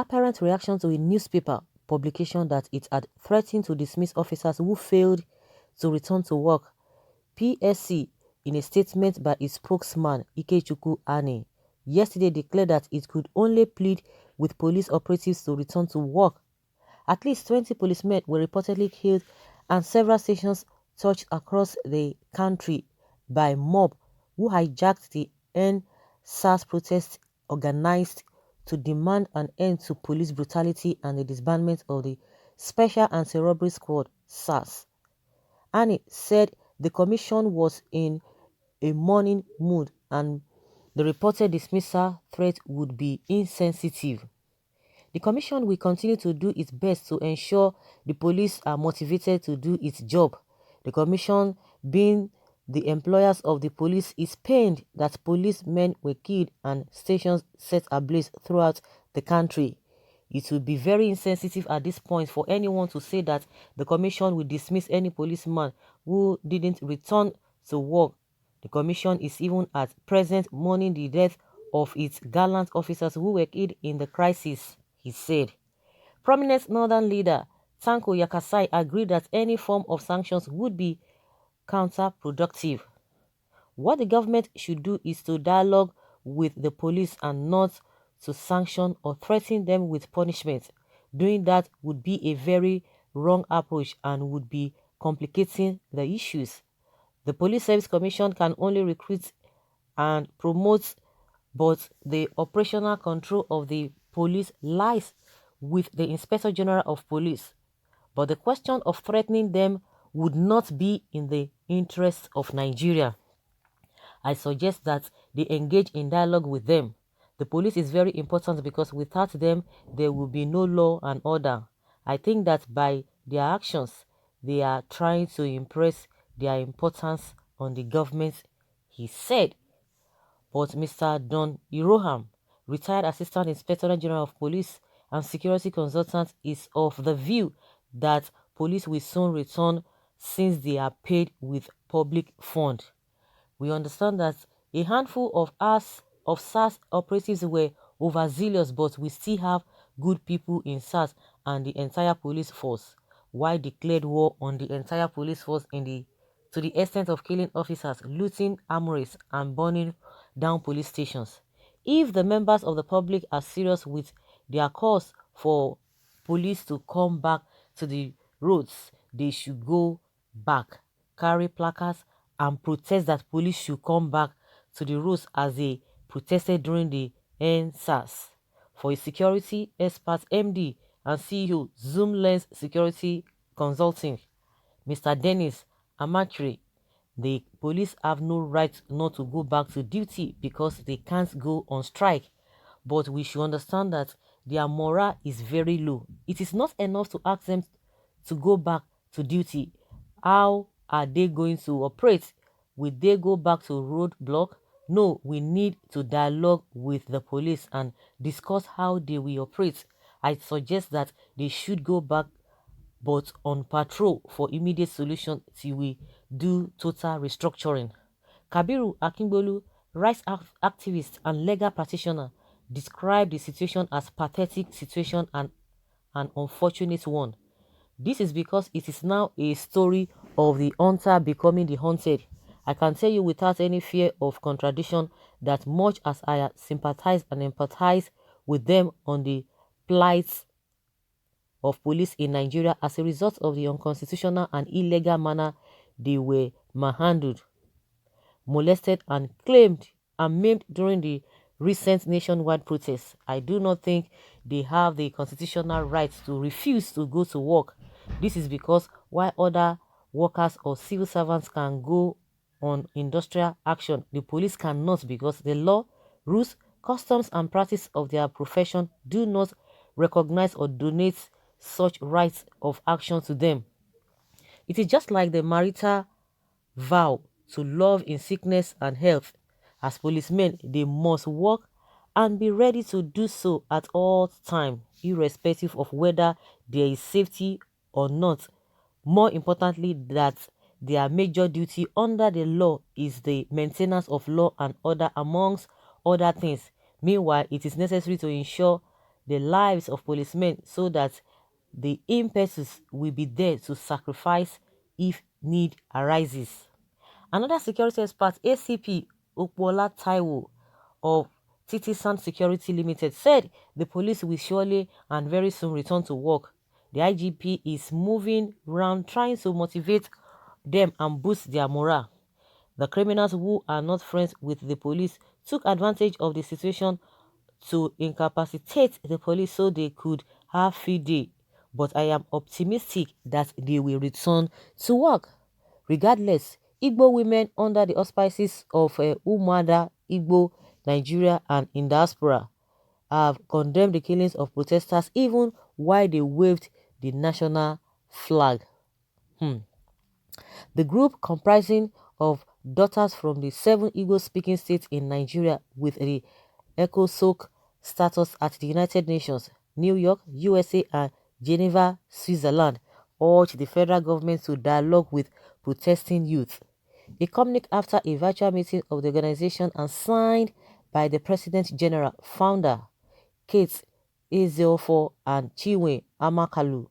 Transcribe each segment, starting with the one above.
apparent reaction to a newspaper publication that it had threatened to dismiss officers who failed to return to work. PSC, in a statement by its spokesman Ikechukwu Ani, yesterday declared that it could only plead with police operatives to return to work. At least 20 policemen were reportedly killed and several stations touched across the country by mob who hijacked the end-SARS protest organized to demand an end to police brutality and the disbandment of the Special Anti-Robbery Squad, SARS. Annie said the commission was in a mourning mood and the reported dismissal threat would be insensitive. The commission will continue to do its best to ensure the police are motivated to do its job. The commission, being the employers of the police, is pained that policemen were killed and stations set ablaze throughout the country. It would be very insensitive at this point for anyone to say that the commission will dismiss any policeman who didn't return to work. The commission is even at present mourning the death of its gallant officers who were killed in the crisis, he said. Prominent northern leader Tanko Yakasai agreed that any form of sanctions would be counterproductive. What the government should do is to dialogue with the police and not to sanction or threaten them with punishment. Doing that would be a very wrong approach and would be complicating the issues. The Police Service Commission can only recruit and promote, but the operational control of the police lies with the Inspector General of Police. But the question of threatening them would not be in the interest of Nigeria. I suggest that they engage in dialogue with them. The police is very important because without them, there will be no law and order. I think that by their actions, they are trying to impress their importance on the government, he said. But Mr. Don Iroham, retired Assistant Inspector General of Police and security consultant, is of the view that police will soon return since they are paid with public fund. We understand that a handful of SARS operatives were overzealous, but we still have good people in SARS and the entire police force. Why declared war on the entire police force to the extent of killing officers, looting armories, and burning down police stations? If the members of the public are serious with their calls for police to come back to the roads, they should go back, carry placards, and protest that police should come back to the roads as they protested during the end-SARS. For a security expert, MD and CEO, Zoom Lens Security Consulting, Mr. Dennis Amatri, the police have no right not to go back to duty because they can't go on strike. But we should understand that their morale is very low. It is not enough to ask them to go back to duty. How are they going to operate? Will they go back to roadblock? No, we need to dialogue with the police and discuss how they will operate. I suggest that they should go back, but on patrol for immediate solution till we do total restructuring. Kabiru Akingbolu, rights activist and legal practitioner, described the situation as pathetic situation and an unfortunate one. This is because it is now a story of the hunter becoming the hunted. I can tell you without any fear of contradiction that much as I sympathize and empathize with them on the plight of police in Nigeria as a result of the unconstitutional and illegal manner they were manhandled, molested, and claimed and maimed during the recent nationwide protests, I do not think they have the constitutional right to refuse to go to work. This is because while other workers or civil servants can go on industrial action, the police cannot, because the law, rules, customs, and practice of their profession do not recognize or donate such rights of action to them. It is just like the marital vow to love in sickness and health. As policemen, they must work and be ready to do so at all times, irrespective of whether there is safety or not. More importantly, that their major duty under the law is the maintenance of law and order, amongst other things. Meanwhile, it is necessary to ensure the lives of policemen so that the impetus will be there to sacrifice if need arises. Another security expert, ACP Okwola Taiwo of Titisan Security Limited, said the police will surely and very soon return to work. The IGP is moving around trying to motivate them and boost their morale. The criminals who are not friends with the police took advantage of the situation to incapacitate the police so they could have field day. But I am optimistic that they will return to work. Regardless, Igbo women under the auspices of Umada, Igbo, Nigeria and in diaspora have condemned the killings of protesters even while they waved the national flag. The group, comprising of daughters from the 7 Igbo-speaking states in Nigeria with the R0CK status at the United Nations, New York, USA and Geneva, Switzerland, urged the federal government to dialogue with protesting youth. A communique after a virtual meeting of the organization and signed by the President General, founder Kate Ezeofor and Chinwe Amakalu,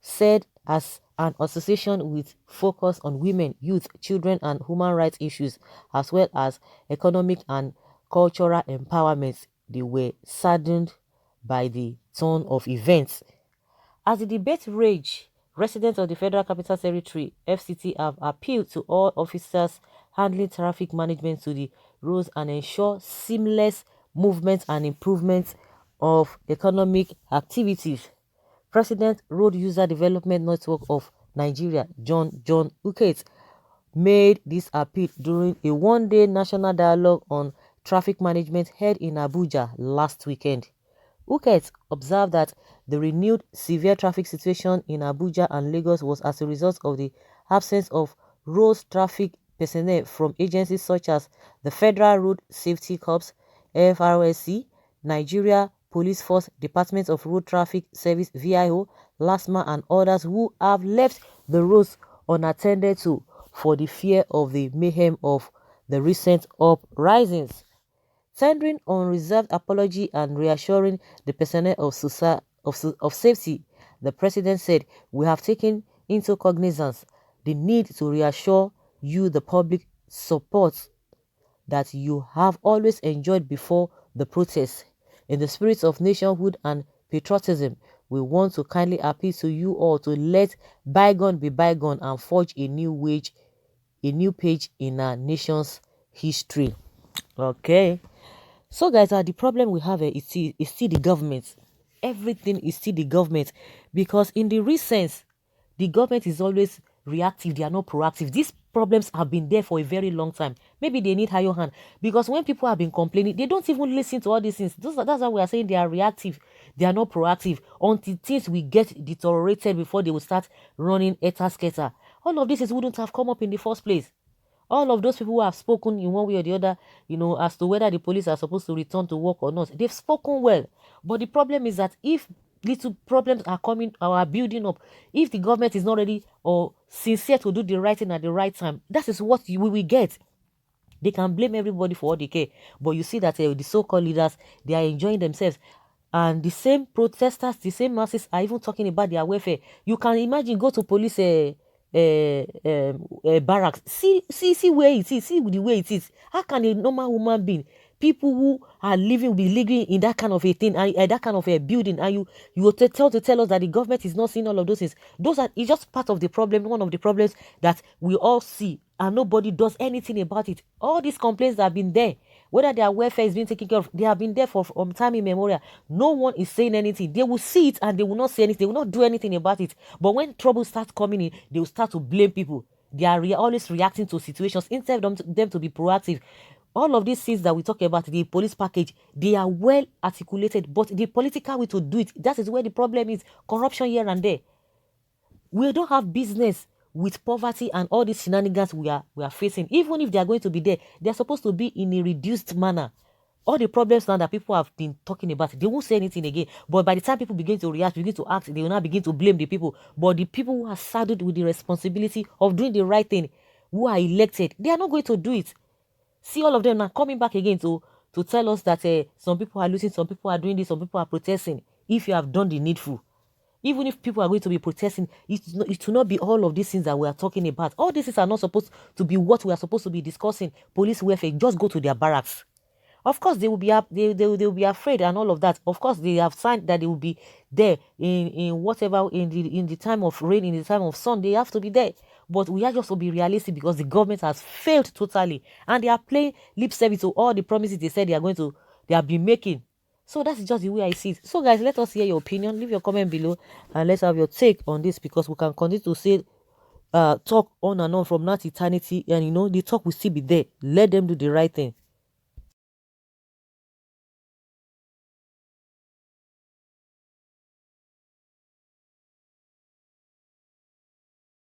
said as an association with focus on women, youth, children and human rights issues, as well as economic and cultural empowerment, they were saddened by the turn of events. As the debate raged, residents of the Federal Capital Territory, FCT, have appealed to all officers handling traffic management to the roads and ensure seamless movement and improvement of economic activities. President Road User Development Network of Nigeria, John Uket, made this appeal during a one-day national dialogue on traffic management held in Abuja last weekend. Uket observed that the renewed severe traffic situation in Abuja and Lagos was as a result of the absence of road traffic personnel from agencies such as the Federal Road Safety Corps, FRSC, Nigeria Police Force, Department of Road Traffic Service, VIO, LASMA and others who have left the roads unattended to for the fear of the mayhem of the recent uprisings. Tendering unreserved apology and reassuring the personnel of safety, the president said, "We have taken into cognizance the need to reassure you the public support that you have always enjoyed before the protests. In the spirit of nationhood and patriotism, we want to kindly appeal to you all to let bygone be bygone and forge a new page in our nation's history." Okay. So guys, the problem we have is still the government. Everything is still the government, because in the recent, the government is always reactive. They are not proactive. These problems have been there for a very long time. Maybe they need higher hand, because when people have been complaining, they don't even listen to all these things. That's why we are saying they are reactive. They are not proactive until things will get deteriorated before they will start running scatter. All of this wouldn't have come up in the first place. All of those people who have spoken in one way or the other, as to whether the police are supposed to return to work or not, they've spoken well. But the problem is that if little problems are coming or are building up, if the government is not ready or sincere to do the right thing at the right time, that is what we will get. They can blame everybody for what they care. But you see that the so-called leaders, they are enjoying themselves. And the same protesters, the same masses are even talking about their welfare. You can imagine, go to police barracks. See where it is. See the way it is. How can a normal human being, people who are living in that kind of a thing, and that kind of a building, and you will tell us that the government is not seeing all of those things? It's just part of the problem, one of the problems that we all see, and nobody does anything about it. All these complaints have been there. Whether their welfare is being taken care of, they have been there for time immemorial. No one is saying anything. They will see it and they will not say anything. They will not do anything about it. But when trouble starts coming in, they will start to blame people. They are always reacting to situations instead of them to be proactive. All of these things that we talk about, the police package, they are well articulated, but the political way to do it, that is where the problem is. Corruption here and there. We don't have business with poverty and all these shenanigans we are facing. Even if they are going to be there, they are supposed to be in a reduced manner. All the problems now that people have been talking about, they won't say anything again. But by the time people begin to react, begin to act, they will now begin to blame the people. But the people who are saddled with the responsibility of doing the right thing, who are elected, they are not going to do it. See all of them now coming back again to tell us that some people are losing, some people are doing this, some people are protesting. if you have done the needful. Even if people are going to be protesting, it will not be all of these things that we are talking about. All these things are not supposed to be what we are supposed to be discussing. Police welfare, just go to their barracks. Of course, they will be they will be afraid and all of that. Of course, they have signed that they will be there in whatever in the time of rain, in the time of sun. They have to be there. But we have just to be realistic because the government has failed totally, and they are playing lip service to all the promises they said they have been making. So that's just the way I see it. So guys, let us hear your opinion. Leave your comment below and let's have your take on this, because we can continue to say talk on and on from now to eternity, and the talk will still be there. Let them do the right thing.